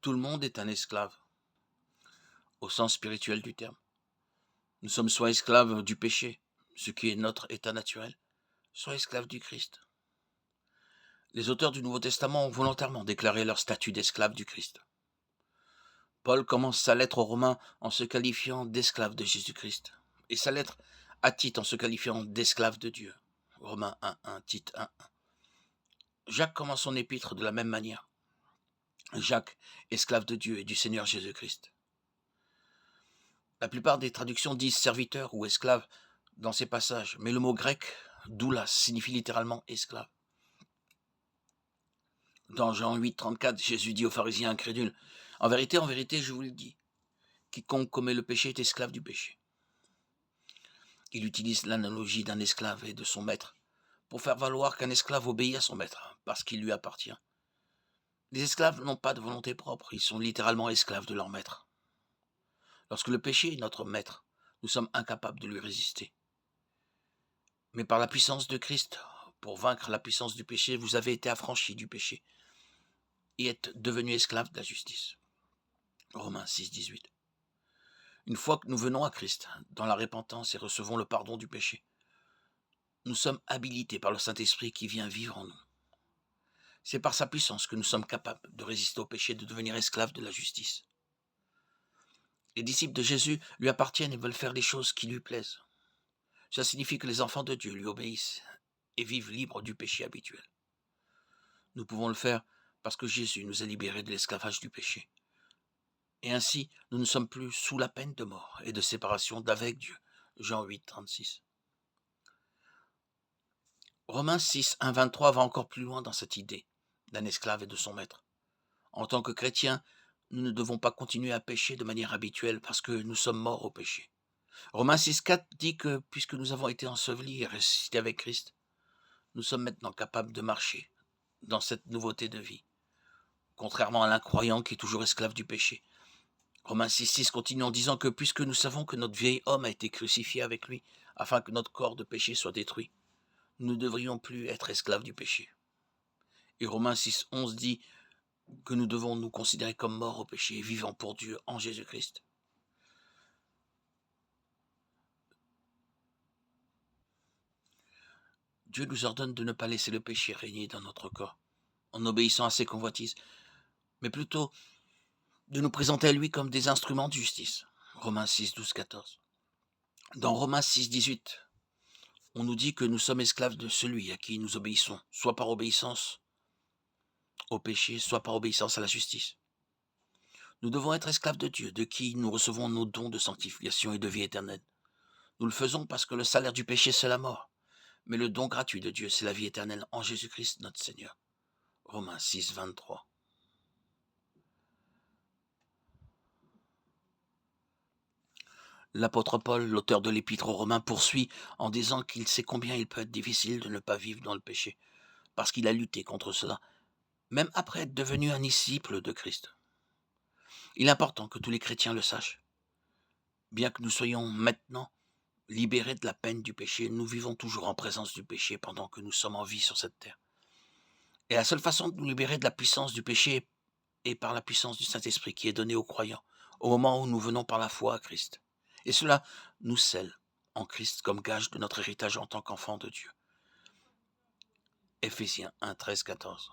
Tout le monde est un esclave, au sens spirituel du terme. Nous sommes soit esclaves du péché, ce qui est notre état naturel, soit esclaves du Christ. Les auteurs du Nouveau Testament ont volontairement déclaré leur statut d'esclaves du Christ. Paul commence sa lettre aux Romains en se qualifiant d'esclave de Jésus-Christ, et sa lettre à Tite en se qualifiant d'esclave de Dieu. Romains 1.1, Tite 1.1. Jacques commence son épître de la même manière. Jacques, esclave de Dieu et du Seigneur Jésus-Christ. La plupart des traductions disent serviteur ou esclave dans ces passages, mais le mot grec, doulas, signifie littéralement esclave. Dans Jean 8.34, Jésus dit aux pharisiens incrédules, en vérité, je vous le dis, quiconque commet le péché est esclave du péché. Il utilise l'analogie d'un esclave et de son maître pour faire valoir qu'un esclave obéit à son maître, parce qu'il lui appartient. Les esclaves n'ont pas de volonté propre, ils sont littéralement esclaves de leur maître. Lorsque le péché est notre maître, nous sommes incapables de lui résister. Mais par la puissance de Christ, pour vaincre la puissance du péché, vous avez été affranchis du péché et êtes devenus esclaves de la justice. Romains 6.18. Une fois que nous venons à Christ, dans la repentance et recevons le pardon du péché, nous sommes habilités par le Saint-Esprit qui vient vivre en nous. C'est par sa puissance que nous sommes capables de résister au péché et de devenir esclaves de la justice. Les disciples de Jésus lui appartiennent et veulent faire les choses qui lui plaisent. Cela signifie que les enfants de Dieu lui obéissent et vivent libres du péché habituel. Nous pouvons le faire parce que Jésus nous a libérés de l'esclavage du péché. Et ainsi, nous ne sommes plus sous la peine de mort et de séparation d'avec Dieu. Jean 8.36. Romains 6.1.23 va encore plus loin dans cette idée d'un esclave et de son maître. En tant que chrétiens, nous ne devons pas continuer à pécher de manière habituelle parce que nous sommes morts au péché. Romains 6.4 dit que puisque nous avons été ensevelis et ressuscités avec Christ, nous sommes maintenant capables de marcher dans cette nouveauté de vie, contrairement à l'incroyant qui est toujours esclave du péché. Romains 6.6 continue en disant que puisque nous savons que notre vieil homme a été crucifié avec lui, afin que notre corps de péché soit détruit, nous ne devrions plus être esclaves du péché. Et Romains 6.11 dit que nous devons nous considérer comme morts au péché et vivants pour Dieu en Jésus-Christ. Dieu nous ordonne de ne pas laisser le péché régner dans notre corps, en obéissant à ses convoitises, mais plutôt de nous présenter à lui comme des instruments de justice. Romains 6, 12, 14. Dans Romains 6, 18, on nous dit que nous sommes esclaves de celui à qui nous obéissons, soit par obéissance au péché, soit par obéissance à la justice. Nous devons être esclaves de Dieu, de qui nous recevons nos dons de sanctification et de vie éternelle. Nous le faisons parce que le salaire du péché, c'est la mort. Mais le don gratuit de Dieu, c'est la vie éternelle en Jésus-Christ, notre Seigneur. Romains 6, 23. L'apôtre Paul, l'auteur de l'épître aux Romains, poursuit en disant qu'il sait combien il peut être difficile de ne pas vivre dans le péché, parce qu'il a lutté contre cela, même après être devenu un disciple de Christ. Il est important que tous les chrétiens le sachent. Bien que nous soyons maintenant libérés de la peine du péché, nous vivons toujours en présence du péché pendant que nous sommes en vie sur cette terre. Et la seule façon de nous libérer de la puissance du péché est par la puissance du Saint-Esprit qui est donnée aux croyants, au moment où nous venons par la foi à Christ. Et cela nous scelle en Christ comme gage de notre héritage en tant qu'enfants de Dieu. Éphésiens 1, 13, 14.